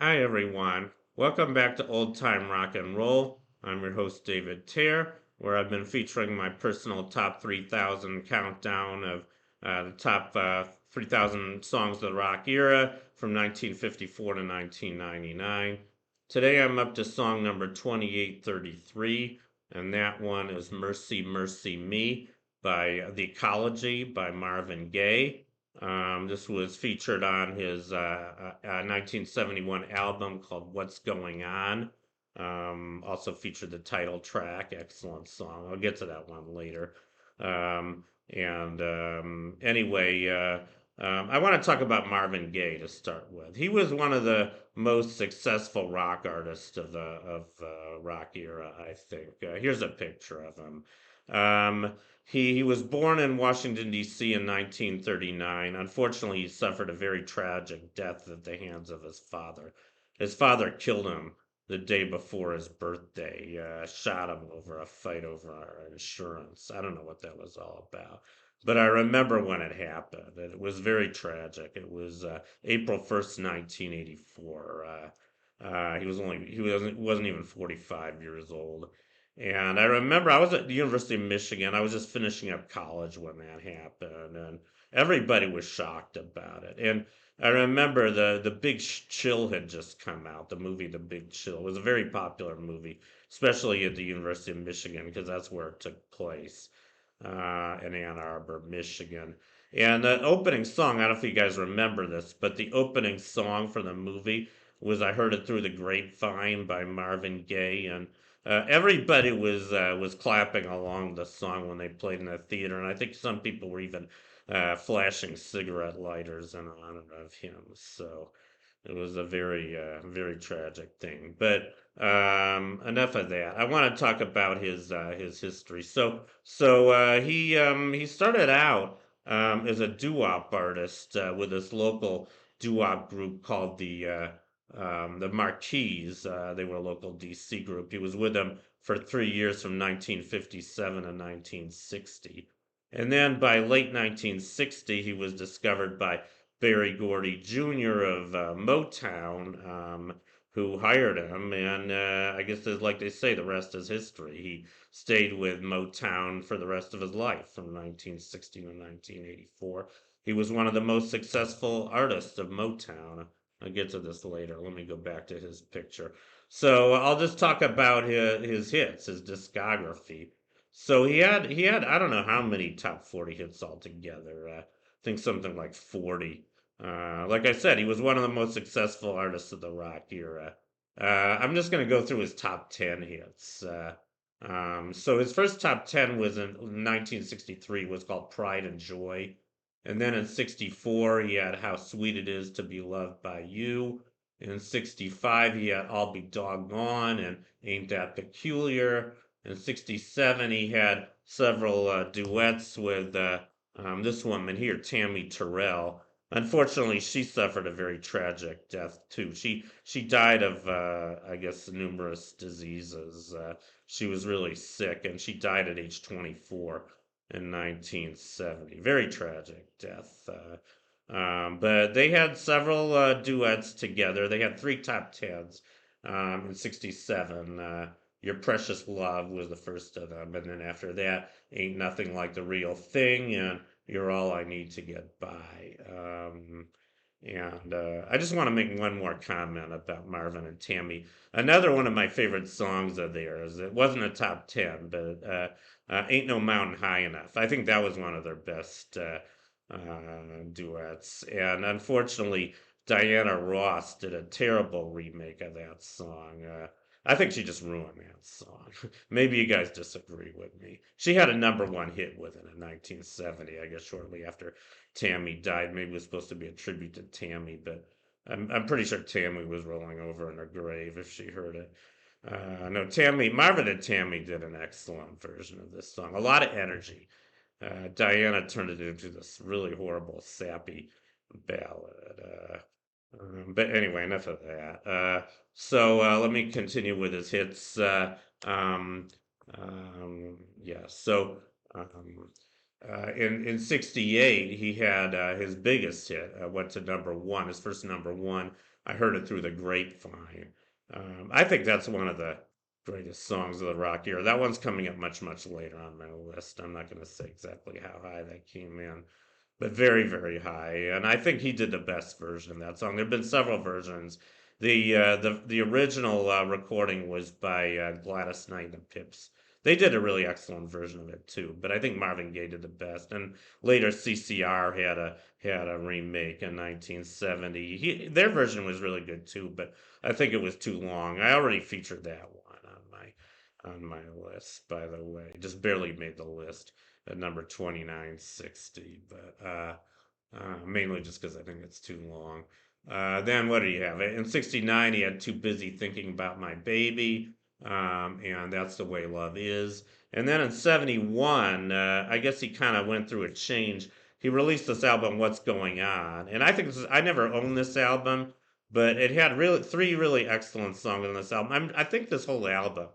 Hi, everyone. Welcome back to Old Time Rock and Roll. I'm your host, David Tear, where I've been featuring my personal top 3,000 countdown of the top 3,000 songs of the rock era from 1954 to 1999. Today I'm up to song number 2833, and that one is Mercy, Mercy Me by The Ecology by Marvin Gaye. This was featured on his 1971 album called What's Going On. Also featured the title track, excellent song. I'll get to that one later. Anyway, I want to talk about Marvin Gaye to start with. He was one of the most successful rock artists of the rock era, I think. Here's a picture of him. He was born in Washington, D.C. in 1939. Unfortunately, he suffered a very tragic death at the hands of his father. His father killed him the day before his birthday, shot him over a fight over our insurance. I don't know what that was all about. But I remember when it happened. It was very tragic. It was April 1st, 1984. He wasn't even 45 years old. And I remember I was at the University of Michigan. I was just finishing up college when that happened, and everybody was shocked about it. And I remember the Big Chill had just come out. The movie The Big Chill it was a very popular movie, especially at the University of Michigan because that's where it took place in Ann Arbor, Michigan. And the opening song, I don't know if you guys remember this, but the opening song for the movie was I Heard It Through the Grapevine by Marvin Gaye. And everybody was clapping along the song when they played in the theater. And I think some people were even flashing cigarette lighters in honor of him. So it was a very tragic thing. But enough of that. I want to talk about his history. So he started out as a doo-wop artist with this local doo-wop group called the Marquis. They were a local DC group. He was with them for 3 years from 1957 to 1960. And then by late 1960, he was discovered by Berry Gordy Jr. of Motown, who hired him. And I guess, like they say, the rest is history. He stayed with Motown for the rest of his life from 1960 to 1984. He was one of the most successful artists of Motown. I'll get to this later. Let me go back to his picture. So I'll just talk about his hits, his discography. So he had I don't know how many top 40 hits altogether. I think something like 40. Like I said, he was one of the most successful artists of the rock era. I'm just going to go through his top 10 hits. So his first top 10 was in 1963, was called Pride and Joy. And then in 64, he had How Sweet It Is to Be Loved by You. In 65, he had I'll Be Doggone and Ain't That Peculiar. In 67, he had several duets with this woman here, Tammy Terrell. Unfortunately, she suffered a very tragic death too. She died of I guess numerous diseases. She was really sick, and she died at age 24 in 1970. Very tragic death. But they had several duets together. They had three top tens in 67. Your Precious Love was the first of them. And then after that, Ain't Nothing Like the Real Thing and You're All I Need to Get By. And I just want to make one more comment about Marvin and Tammy. Another one of my favorite songs of theirs. It wasn't a top 10, but Ain't No Mountain High Enough. I think that was one of their best duets. And unfortunately, Diana Ross did a terrible remake of that song. I think she just ruined that song. Maybe you guys disagree with me. She had a number one hit with it in 1970, I guess, shortly after Tammy died. Maybe it was supposed to be a tribute to Tammy, but I'm pretty sure Tammy was rolling over in her grave if she heard it. No, Marvin and Tammy did an excellent version of this song. A lot of energy. Diana turned it into this really horrible, sappy ballad. But anyway, enough of that. So let me continue with his hits. Um, yeah, so um, in '68, he had his biggest hit, went to number one. His first number one I heard it through the grapevine. I think that's one of the greatest songs of the rock era. That one's coming up much, much later on my list. I'm not going to say exactly how high that came in, but very, very high. And I think he did the best version of that song. There have been several versions. The original recording was by Gladys Knight and the Pips. They did a really excellent version of it too, but I think Marvin Gaye did the best. And later CCR had a remake in 1970. Their version was really good too, but I think it was too long. I already featured that one on my list, by the way. Just barely made the list at number 2960, but mainly just because I think it's too long. Then what do you have? In 69, he had Too Busy Thinking About My Baby, and That's the Way Love Is. And then in 71, I guess he kind of went through a change. He released this album, What's Going On? And I think I never owned this album, but it had really three really excellent songs on this album. I think this whole album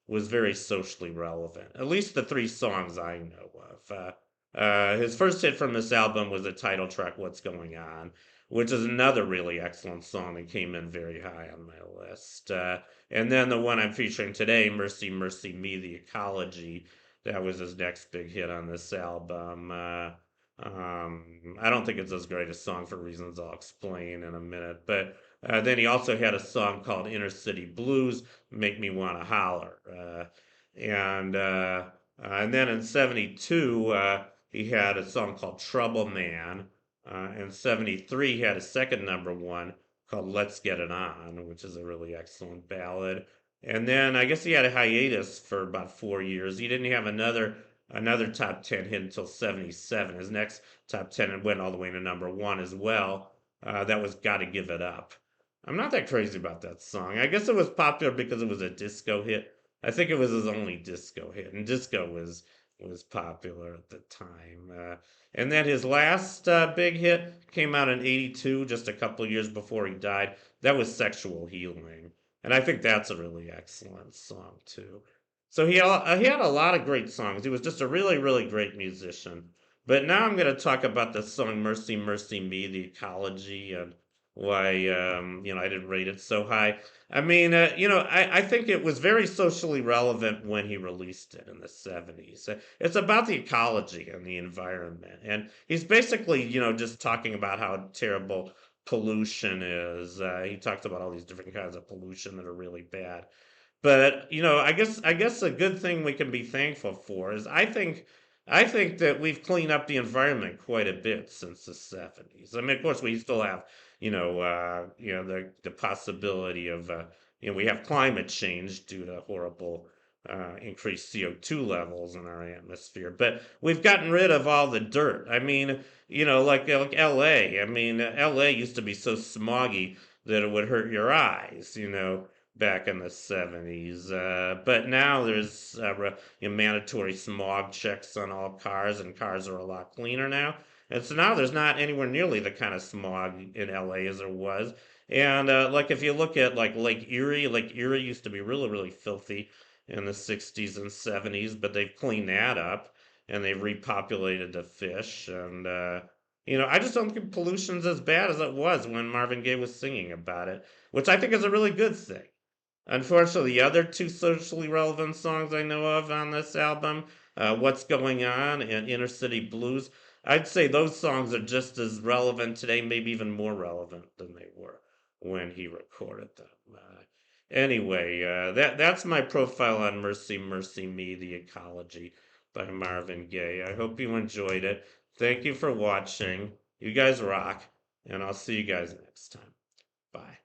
was very socially relevant, at least the three songs I know of. His first hit from this album was the title track, What's Going On, which is another really excellent song that came in very high on my list. And then the one I'm featuring today, Mercy, Mercy Me, the Ecology, that was his next big hit on this album. I don't think it's his greatest song for reasons I'll explain in a minute, but then he also had a song called Inner City Blues, Make Me Wanna Holler. And then in 72, he had a song called Trouble Man. In 73, he had a second number one called Let's Get It On, which is a really excellent ballad. And then I guess he had a hiatus for about 4 years. He didn't have another top 10 hit until 77. His next top 10 went all the way to number one as well. That was Gotta Give It Up. I'm not that crazy about that song. I guess it was popular because it was a disco hit. I think it was his only disco hit, and disco was popular at the time. And then his last big hit came out in '82, just a couple of years before he died. That was Sexual Healing, and I think that's a really excellent song too. So he had a lot of great songs. He was just a really, really great musician. But now I'm going to talk about the song "Mercy, Mercy Me," the Ecology, and why I didn't rate it so high. I mean, I think it was very socially relevant when he released it in the 70s. It's about the ecology and the environment. And he's basically, just talking about how terrible pollution is. He talks about all these different kinds of pollution that are really bad. But I guess a good thing we can be thankful for is I think that we've cleaned up the environment quite a bit since the 70s. I mean, of course, we still have the possibility of we have climate change due to horrible increased CO2 levels in our atmosphere, but we've gotten rid of all the dirt. I mean, like LA. I mean, LA used to be so smoggy that it would hurt your eyes, back in the 70s. But now there's mandatory smog checks on all cars, and cars are a lot cleaner now. And so now there's not anywhere nearly the kind of smog in LA as there was. And like if you look at like Lake Erie used to be really, really filthy in the 60s and 70s, but they've cleaned that up and they've repopulated the fish. And, I just don't think pollution's as bad as it was when Marvin Gaye was singing about it, which I think is a really good thing. Unfortunately, the other two socially relevant songs I know of on this album, What's Going On and Inner City Blues, I'd say those songs are just as relevant today, maybe even more relevant than they were when he recorded them. Anyway, that's my profile on Mercy, Mercy Me, The Ecology by Marvin Gaye. I hope you enjoyed it. Thank you for watching. You guys rock, and I'll see you guys next time. Bye.